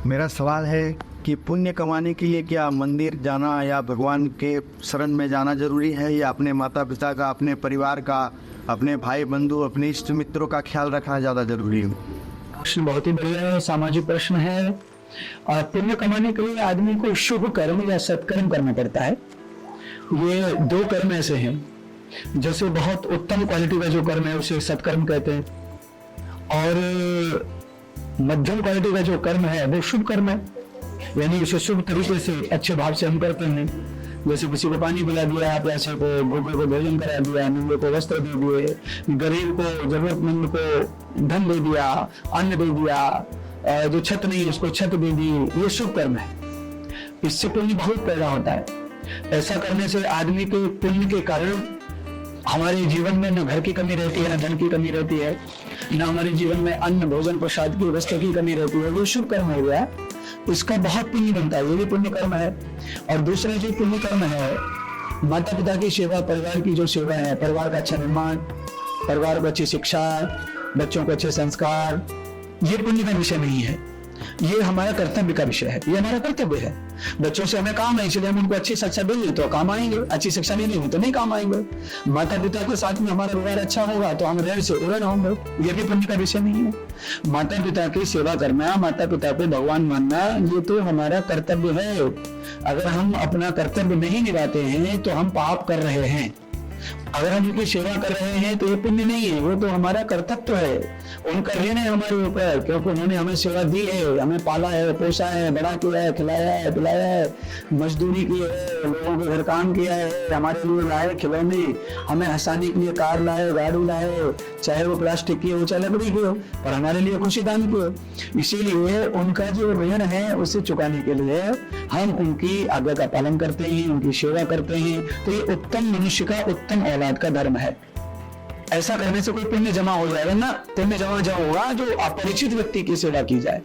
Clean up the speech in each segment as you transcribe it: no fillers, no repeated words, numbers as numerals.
मेरा सवाल है कि पुण्य कमाने के लिए क्या मंदिर जाना या भगवान के शरण में जाना जरूरी है, या अपने माता पिता का, अपने परिवार का, अपने भाई बंधु, अपने इष्ट मित्रों का ख्याल रखना ज़्यादा जरूरी है? प्रश्न बहुत ही बढ़िया सामाजिक प्रश्न है। और पुण्य कमाने के लिए आदमी को शुभ कर्म या सत्कर्म करना पड़ता है। ये दो कर्म ऐसे हैं, जैसे बहुत उत्तम क्वालिटी का जो कर्म है उसे सत्कर्म कहते हैं, और मध्यम क्वालिटी का जो कर्म है वो शुभ कर्म है, यानी उसे शुभ तरीके से अच्छे भाव से हम करते हैं। जैसे किसी को पानी पिला दिया, प्यासे को, भूखे को भोजन करा दिया, नंगे को वस्त्र दे दिए, गरीब को, जरूरतमंद को धन दे दिया, अन्न दे दिया, जो छत नहीं है उसको छत दे दी, ये शुभ कर्म है। इससे पुण्य बहुत पैदा होता है। ऐसा करने से आदमी के पुण्य के कारण हमारे जीवन में न घर की कमी रहती है, न धन की कमी रहती है, न हमारे जीवन में अन्न भोजन प्रसाद की वस्त्र की कमी रहती है। वो शुभ कर्म हो गया, इसका बहुत पुण्य बनता है, ये भी पुण्य कर्म है। और दूसरा जो पुण्य कर्म है, माता पिता की सेवा, परिवार की जो सेवा है, परिवार का अच्छा निर्माण, परिवार को अच्छी शिक्षा, बच्चों को अच्छे संस्कार, ये पुण्य का विषय नहीं है, ये हमारा कर्तव्य का विषय है, ये हमारा कर्तव्य है। बच्चों से हमें काम है, इसलिए हम उनको अच्छी शिक्षा देंगे तो काम आएंगे, अच्छी शिक्षा नहीं देंगे तो नहीं काम आएंगे। माता पिता के साथ में हमारा व्यवहार अच्छा होगा तो हम ऋण से उड़न होंगे, ये भी पुण्य का विषय नहीं है। माता पिता की सेवा करना, माता पिता को भगवान मानना, ये तो हमारा कर्तव्य है। अगर हम अपना कर्तव्य नहीं निभाते हैं तो हम पाप कर रहे हैं। अगर हम उनकी सेवा कर रहे हैं तो ये पुण्य नहीं है, वो तो हमारा कर्तव्य है, उनका ऋण है हमारे ऊपर, क्योंकि उन्होंने हमें सेवा दी है, हमें पाला है, पोसा है, बड़ा किया है, खिलाया है, पिलाया है, मजदूरी की है, लोगों के घर काम किया है, हमारे लिए लाए खिलौने, हमें हंसाने के लिए कार लाए, गाड़ी लाए, चाहे वो प्लास्टिक की हो चाहे लकड़ी की हो, और हमारे लिए खुशी दान की हो। इसीलिए उनका जो ऋण है उसे चुकाने के लिए हम उनकी आज्ञा का पालन करते हैं, उनकी सेवा करते हैं। तो ये उत्तम मनुष्य का, उत्तम औलाद का धर्म है। ऐसा करने से कोई पुण्य जमा हो जाएगा ना, पुण्य जमा होगा जो अपरिचित व्यक्ति की सेवा की जाए।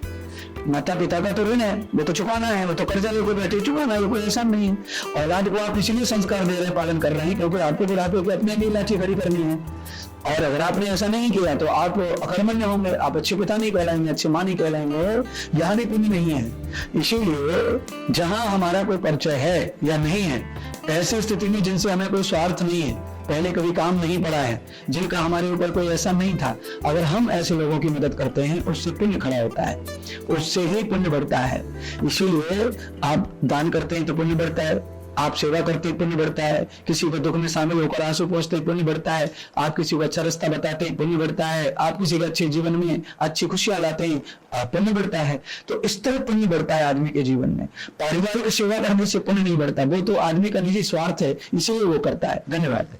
माता पिता का तो ऋण है, वो तो चुकाना है, वो तो कर्जा लेकर बैठे चुकाना है, कोई ऐसा नहीं है। औलाद को आप इसलिए संस्कार दे रहे हैं, पालन कर रहे हैं, क्योंकि आपको बुढ़ापे को अपने लिए लाठी खड़ी करनी है। और अगर आपने ऐसा नहीं किया तो आप अकर्मण्य होंगे, आप अच्छे पिता नहीं कहलाएंगे, अच्छे माँ नहीं कहलाएंगे, यहाँ भी पुण्य नहीं है। इसीलिए जहां हमारा कोई परिचय है या नहीं है, ऐसी स्थिति में जिनसे हमें कोई स्वार्थ नहीं है, पहले कभी काम नहीं पड़ा है, जिनका हमारे ऊपर कोई ऐसा नहीं था, अगर हम ऐसे लोगों की मदद करते हैं उससे पुण्य खड़ा होता है, उससे ही पुण्य बढ़ता है। इसीलिए आप दान करते हैं तो पुण्य बढ़ता है, आप सेवा करते हैं पुण्य बढ़ता है, किसी को दुख में शामिल होकर आंसू पोंछते पुण्य बढ़ता है, आप किसी को अच्छा रास्ता बताते हैं पुण्य बढ़ता है, आप किसी के अच्छे जीवन में अच्छी खुशियां लाते हैं पुण्य बढ़ता है। तो इस तरह पुण्य बढ़ता है आदमी के जीवन में। पारिवारिक सेवा करने से पुण्य नहीं बढ़ता, वो तो आदमी का निजी स्वार्थ है, इसीलिए वो करता है। धन्यवाद।